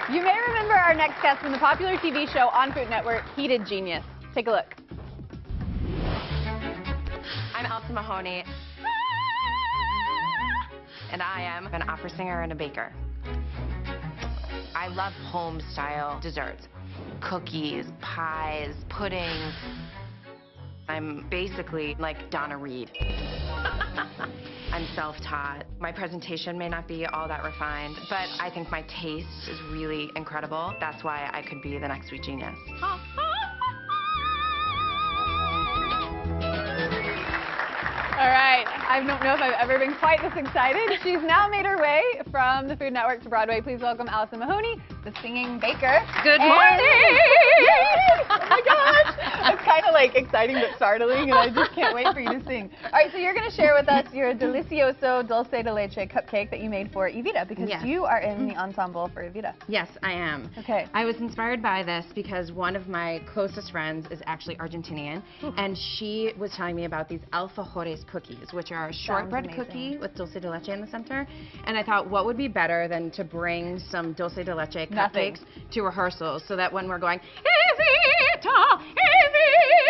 You may remember our next guest from the popular TV show on Food Network, Heated Genius. Take a look. I'm Alison Mahoney, and I am an opera singer and a baker. I love home-style desserts, cookies, pies, puddings. I'm basically like Donna Reed. I'm self-taught. My presentation may not be all that refined, but I think my taste is really incredible. That's why I could be the next sweet genius. All right, I don't know if I've ever been quite this excited. She's now made her way from the Food Network to Broadway. Please welcome Alison Mahoney, the singing baker. Good morning! Oh my gosh! It's kind of like exciting but startling, and I just can't wait for you to sing. All right, so you're going to share with us your delicioso dulce de leche cupcake that you made for Evita, because you are in the ensemble for Evita. Yes, I am. Okay. I was inspired by this because one of my closest friends is actually Argentinian, and she was telling me about these alfajores cookies, which are a shortbread cookie with dulce de leche in the center. And I thought, what would be better than to bring some dulce de leche cupcakes to rehearsals so that when we're going, Evita,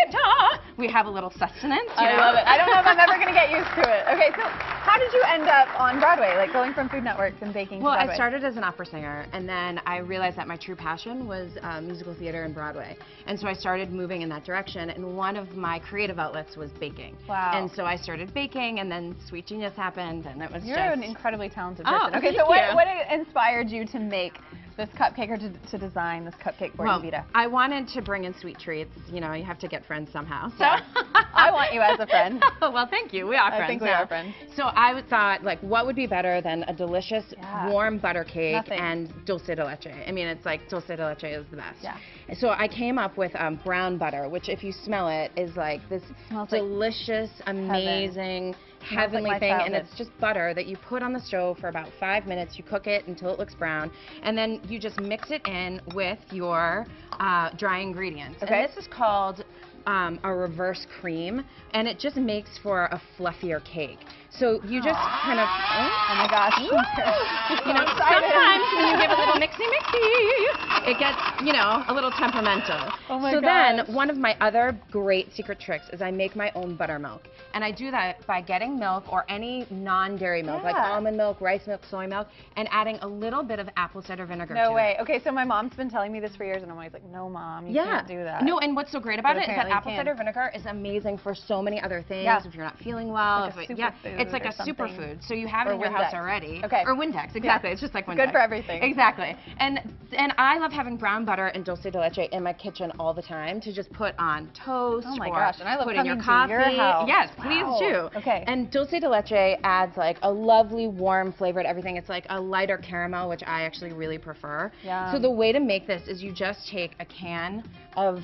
Evita, we have a little sustenance. I love it. I don't know if I'm ever going to get used to it. Okay, so how did you end up on Broadway, like going from Food Networks and baking to Broadway? Well, I started as an opera singer, and then I realized that my true passion was musical theater and Broadway. And so I started moving in that direction, and one of my creative outlets was baking. Wow. And so I started baking, and then Sweet Genius happened, and it was You're an incredibly talented Oh, person. Okay, thank so you. what inspired you to make this cupcake, or to design this cupcake for Evita? I wanted to bring in sweet treats. You know, you have to get friends somehow. So I want you as a friend. Well, thank you. We are friends. I think we are friends. So I thought, like, what would be better than a delicious warm butter cake and dulce de leche? I mean, it's like dulce de leche is the best. Yeah. So I came up with brown butter, which, if you smell it, is like this delicious, amazing, heavenly thing, and it's just butter that you put on the stove for about 5 minutes. You cook it until it looks brown, and then you just mix it in with your dry ingredients. Okay. And this is called a reverse cream, and it just makes for a fluffier cake. So you just kind of, oh my gosh, you know, sometimes when you give a little mixy, it gets, you know, a little temperamental. Oh my so gosh. then one of my other great secret tricks is I make my own buttermilk. And I do that by getting milk or any non-dairy milk, like almond milk, rice milk, soy milk, and adding a little bit of apple cider vinegar to it. No way. Okay, so my mom's been telling me this for years, and I'm always like, no, Mom, you can't do that. No, and what's so great about it is that apple you cider vinegar is amazing for so many other things. Yeah. If you're not feeling well, Like it's like a superfood. So you have it in your house already. Okay. Or Windex, exactly. It's just like Windex. Good for everything. Exactly. And I love having brown butter and dulce de leche in my kitchen all the time to just put on toast. Oh my gosh, and I love put in your coming coffee. to your house. Yes, please do. Okay. And dulce de leche adds like a lovely warm flavor to everything. It's like a lighter caramel, which I actually really prefer. Yeah. So the way to make this is you just take a can of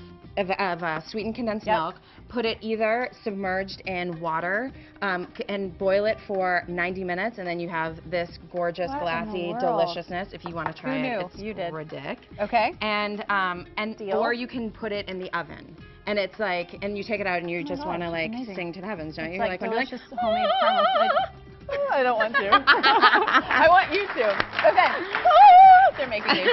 sweetened condensed milk, put it either submerged in water, and boil it for 90 minutes, and then you have this gorgeous, glassy deliciousness. If you want to try it, it's ridiculous. Okay. And or you can put it in the oven. And it's like, and you take it out and you just want to like sing to the heavens, don't you? Like delicious homemade caramel. I don't want to. I want you to. Okay. They're making me.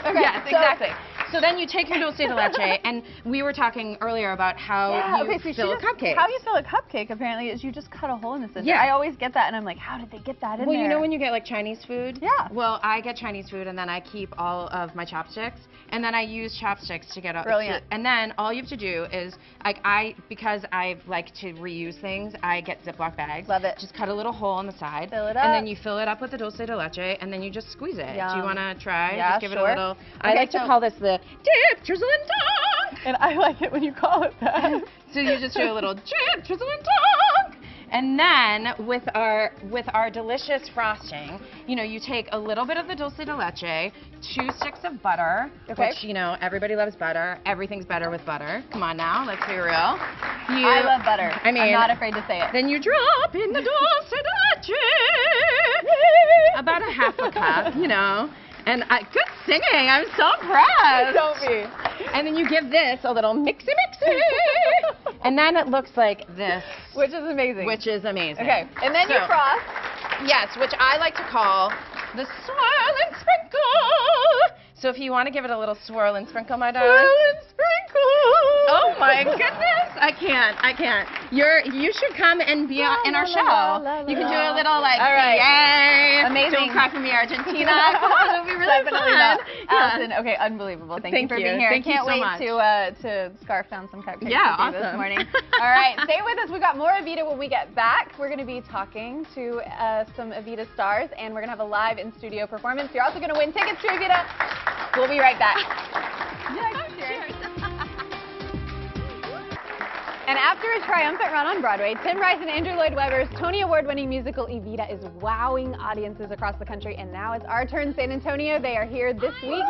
Okay. Yes, exactly. So then you take your dulce de leche, and we were talking earlier about how you fill a cupcake. How you fill a cupcake, apparently, is you just cut a hole in the center. Yeah. I always get that, and I'm like, how did they get that in there? Well, you know when you get like Chinese food? Yeah. Well, I get Chinese food, and then I keep all of my chopsticks, and then I use chopsticks to get up. Brilliant. And then all you have to do is, like because I like to reuse things, I get Ziploc bags. Love it. Just cut a little hole on the side. Fill it up. And then you fill it up with the dulce de leche, and then you just squeeze it. Yum. Do you want to try? Yeah, just give it a little. Okay, I like to call this the dip, drizzle, and dunk. And I like it when you call it that. So you just do a little dip, drizzle, and dunk. And then with our delicious frosting, you know, you take a little bit of the dulce de leche, 2 sticks of butter, which, you know, everybody loves butter. Everything's better with butter. Come on now, let's be real. I love butter. I mean, I'm not afraid to say it. Then you drop in the dulce de leche, about a half a cup, you know. And good singing, I'm so impressed. Don't be. And then you give this a little mixy. And then it looks like this. Which is amazing. Which is amazing. Okay, and then you frost. Yes, which I like to call the swirl and sprinkle. So if you want to give it a little swirl and sprinkle, my darling. Swirl and sprinkle. Oh my goodness! I can't. You should come and be in our show. You can do a little like, all right. yay! Amazing. Don't cry for me, Argentina. Come on, it'll be really Definitely fun. not. Yeah. Alison, okay, unbelievable. Thank you for being here. Thank you Can't so wait much. to scarf down some cupcakes Yeah, with you this awesome. morning. All right, stay with us. We've got more Evita when we get back. We're going to be talking to some Evita stars, and we're going to have a live in-studio performance. You're also going to win tickets to Evita. We'll be right back. Cheers. And after a triumphant run on Broadway, Tim Rice and Andrew Lloyd Webber's Tony Award-winning musical Evita is wowing audiences across the country. And now it's our turn, San Antonio. They are here this week.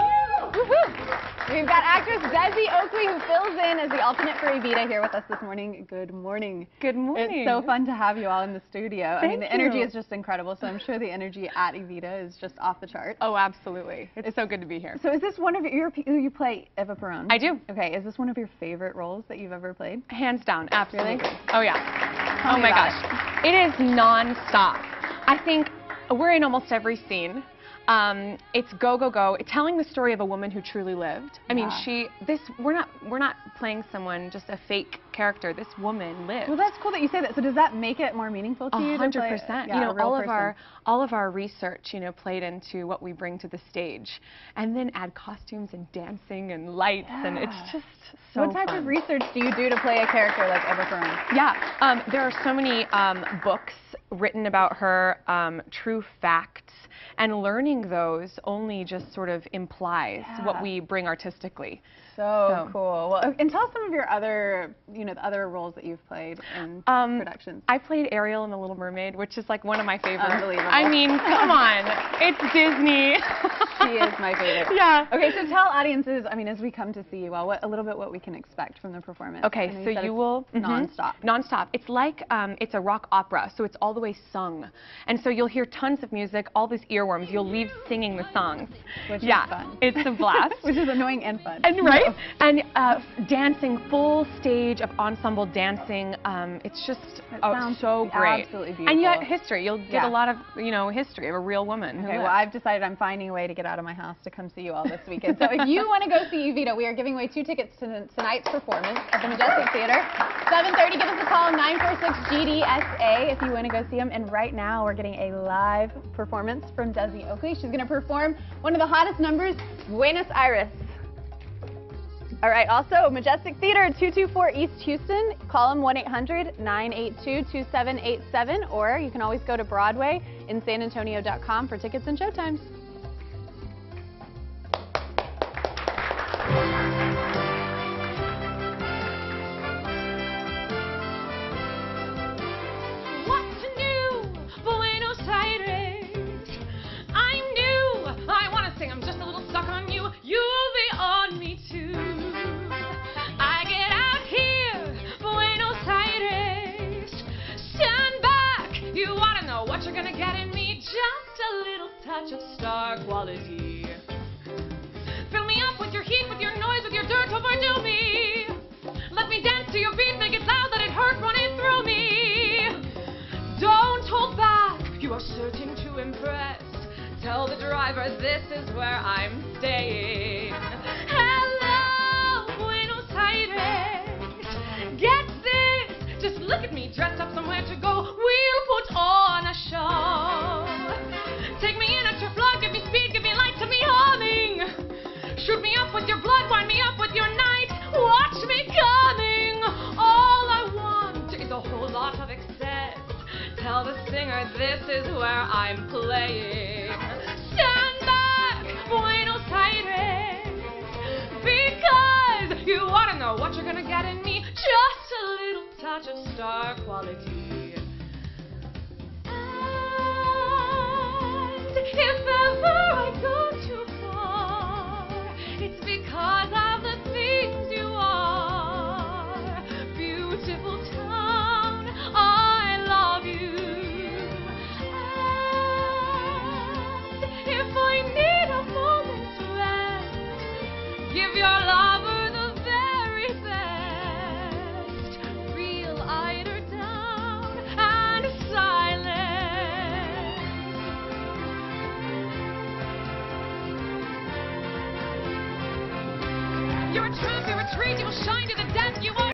We've got actress Desi Oakley, who fills in as the alternate for Evita, here with us this morning. Good morning. Good morning. It's so fun to have you all in the studio. I mean, the Thank energy you. is just incredible, so I'm sure the energy at Evita is just off the charts. Oh, absolutely. It's so good to be here. So is this one of you play Eva Perón? I do. Okay, is this one of your favorite roles that you've ever played? Hands down, absolutely. Really? Oh, yeah. Tell Oh, me my about gosh. It is non-stop. I think we're in almost every scene. It's go, go, go. Telling the story of a woman who truly lived. I mean, we're not playing someone, just a fake character. This woman lived. Well, that's cool that you say that. So does that make it more meaningful to you? 100%. You know, all of our research, you know, played into what we bring to the stage, and then add costumes and dancing and lights, and it's just so What type fun. of research do you do to play a character like Eva Perón? Yeah, there are so many books written about her, true facts, and learning those only just sort of implies what we bring artistically. So cool. Well, and tell us some of your other, you know, the other roles that you've played in productions. I played Ariel in The Little Mermaid, which is like one of my favorites. Unbelievable. I mean, come on, it's Disney. She is my favorite. Yeah. Okay, so tell audiences, I mean, as we come to see you all, a little bit what we can expect from the performance. Okay, so you will nonstop. Nonstop. It's like it's a rock opera, so it's all the way sung, and so you'll hear tons of music, all these earworms. You'll leave singing the songs. Which is fun. It's a blast. Which is annoying and fun. And right, and dancing, full stage of ensemble dancing. It's just so great. Absolutely beautiful. And yet history. You'll get a lot of history of a real woman. Okay, well, I've decided I'm finding a way to get out of my house to come see you all this weekend. So if you want to go see Evita, we are giving away 2 tickets to tonight's performance at the Majestic Theater. 7:30, give us a call, 946-GDSA if you want to go see them. And right now, we're getting a live performance from Desi Oakley. She's going to perform one of the hottest numbers, Buenos Aires. All right, also, Majestic Theater, 224 East Houston. Call them 1-800-982-2787, or you can always go to Broadway in sanantonio.com for tickets and showtimes. What's new, Buenos Aires? I'm new. I want to sing. I'm just a little stuck on you. You'll be on me too. I get out here, Buenos Aires. Stand back. You want to know what you're gonna get in me? Just a little touch of star quality. Fill me up with your heat, with your noise, with your dirt, overdo me. Let me dance to your beat, make it loud, let it hurt, run it through me. Don't hold back, you are certain to impress. Tell the driver this is where I'm staying. Hello, Buenos Aires. Get this, just look at me, dressed up somewhere to go. We'll put on a show. Take me in at your flood, give me speed, give me light, to me humming. Shoot me up with your blood, wind me up with your night. Watch me coming. All I want is a whole lot of excess. Tell the singer this is where I'm playing. Stand back, Buenos Aires, because you want to know what you're going to get in me. Just a little touch of star quality. And if ever I go too far, it's because of the things you are. Beautiful town, I love you. And if I need a moment's rest, give your lover the very best. Real eider down. You're a truth, you're a treat, you will shine to the death. You are